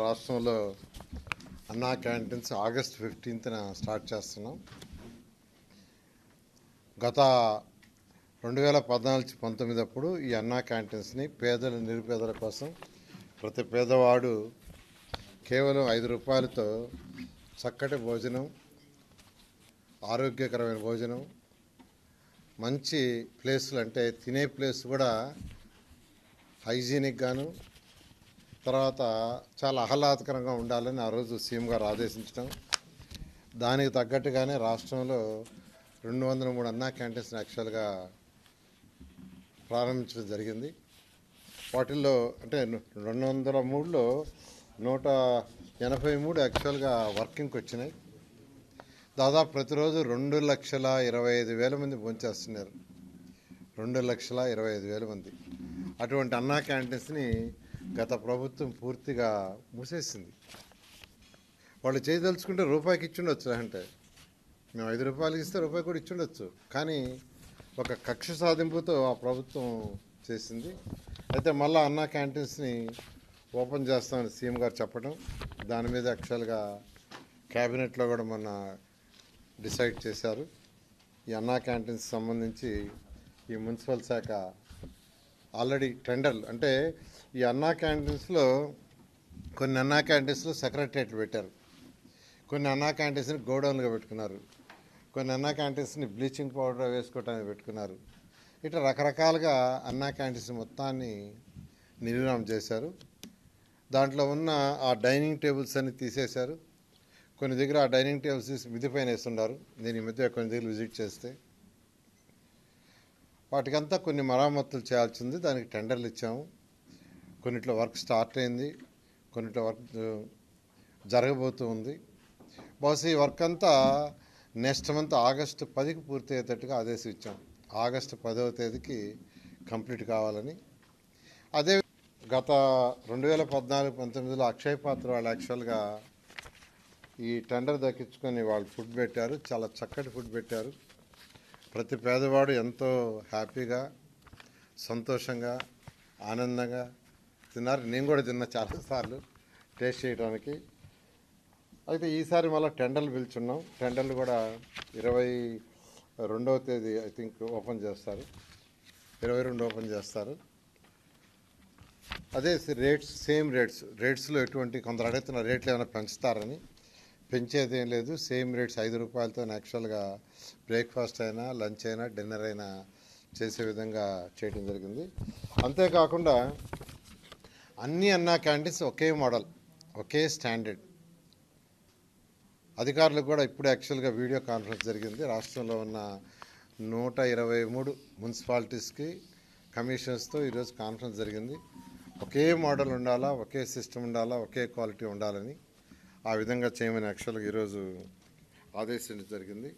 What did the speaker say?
రాష్ట్రంలో అన్నా canteens August 15న start చేస్తున్నాం. గత 2014-19 అప్పుడు ఈ అన్నా క్యాంటీన్స్ని పేదల నిరుపేదల కోసం ప్రతి పేదవాడు కేవలం 5 రూపాయలతో చక్కటి భోజనం, ఆరోగ్యకరమైన భోజనం, మంచి ప్లేసులు అంటే తినే ప్లేస్ కూడా హైజీనిక్ గాను, తర్వాత చాలా ఆహ్లాదకరంగా ఉండాలని ఆ రోజు సీఎం గారు ఆదేశించడం, దానికి తగ్గట్టుగానే రాష్ట్రంలో 203 అన్నా క్యాంటీన్స్ యాక్చువల్గా ప్రారంభించడం జరిగింది. వాటిల్లో అంటే 203లో 183 యాక్చువల్గా వర్కింగ్కి వచ్చినాయి. దాదాపు ప్రతిరోజు 2,25,000 మంది భోంచేస్తున్నారు. 2,25,000 మంది. అటువంటి అన్నా క్యాంటీన్స్ని గత ప్రభుత్వం పూర్తిగా మూసేసింది. వాళ్ళు చేయదలుచుకుంటే రూపాయికి ఇచ్చుండొచ్చు, అంటే మేము 5 రూపాయలకి ఇస్తే రూపాయి కూడా ఇచ్చుండొచ్చు. కానీ ఒక కక్ష సాధింపుతో ఆ ప్రభుత్వం చేసింది. అయితే మళ్ళీ అన్నా క్యాంటీన్స్ని ఓపెన్ చేస్తామని సీఎం గారు చెప్పడం, దాని మీద యాక్చువల్గా క్యాబినెట్లో కూడా మొన్న డిసైడ్ చేశారు. ఈ అన్నా క్యాంటీన్స్ సంబంధించి ఈ మున్సిపల్ శాఖ ఆల్రెడీ టెండర్లు, అంటే ఈ అన్నా క్యాంటీన్స్లో కొన్ని అన్నా క్యాంటీన్స్లో సెక్రటరియట్లు పెట్టారు, కొన్ని అన్నా క్యాంటీన్స్ని గోడౌన్లుగా పెట్టుకున్నారు, కొన్ని అన్నా క్యాంటీన్స్ని బ్లీచింగ్ పౌడర్ వేసుకోవడానికి పెట్టుకున్నారు. ఇట్లా రకరకాలుగా అన్నా క్యాంటీన్స్ మొత్తాన్ని నిర్వహణ చేశారు. దాంట్లో ఉన్న ఆ డైనింగ్ టేబుల్స్ అన్ని తీసేశారు. కొన్ని దగ్గర ఆ డైనింగ్ టేబుల్స్ తీసి మిద్ది పైన వేస్తున్నారు. నేను ఈ మధ్య కొన్ని దగ్గర విజిట్ చేస్తే వాటికంతా కొన్ని మరామతులు చేయాల్సింది. దానికి టెండర్లు ఇచ్చాము. కొన్నిట్లో వర్క్ స్టార్ట్ అయింది, కొన్నిట్లో వర్క్ జరగబోతూ ఉంది. బహుశా ఈ వర్క్ అంతా నెక్స్ట్ మంత్ ఆగస్టు 10కి పూర్తి అయ్యేటట్టుగా ఆదేశం ఇచ్చాం. ఆగస్టు 10వ తేదీకి కంప్లీట్ కావాలని. అదే గత 2014-19లో అక్షయ్ పాత్ర వాళ్ళు యాక్చువల్గా ఈ టెండర్ దక్కించుకొని వాళ్ళు ఫుడ్ పెట్టారు. చాలా చక్కటి ఫుడ్ పెట్టారు. ప్రతి పేదవాడు ఎంతో హ్యాపీగా, సంతోషంగా, ఆనందంగా తిన్నారు. నేను కూడా తిన్నా చాలాసార్లు టేస్ట్ చేయడానికి. అయితే ఈసారి మళ్ళీ టెండర్లు పిలుచున్నాం. టెండర్లు కూడా 22వ తేదీ ఐ థింక్ ఓపెన్ చేస్తారు. 22 ఓపెన్ చేస్తారు. అదే రేట్స్ సేమ్ రేట్స్లో ఎటువంటి కొందరు అడుగుతున్న రేట్లు ఏమైనా పెంచుతారని. పెంచేది ఏం లేదు. సేమ్ రేట్స్ 5 రూపాయలతో యాక్చువల్గా బ్రేక్ఫాస్ట్ అయినా, లంచ్ అయినా, డిన్నర్ అయినా చేసే విధంగా చేయడం జరిగింది. అంతేకాకుండా అన్ని అన్నా క్యాంటీన్స్ ఒకే మోడల్, ఒకే స్టాండర్డ్. అధికారులకు కూడా ఇప్పుడు యాక్చువల్గా వీడియో కాన్ఫరెన్స్ జరిగింది. రాష్ట్రంలో ఉన్న 123 మున్సిపాలిటీస్కి కమిషన్స్తో ఈరోజు కాన్ఫరెన్స్ జరిగింది. ఒకే మోడల్ ఉండాలా, ఒకే సిస్టమ్ ఉండాలా, ఒకే క్వాలిటీ ఉండాలని ఆ విధంగా చేయమని యాక్చువల్గా ఈరోజు ఆదేశించడం జరిగింది.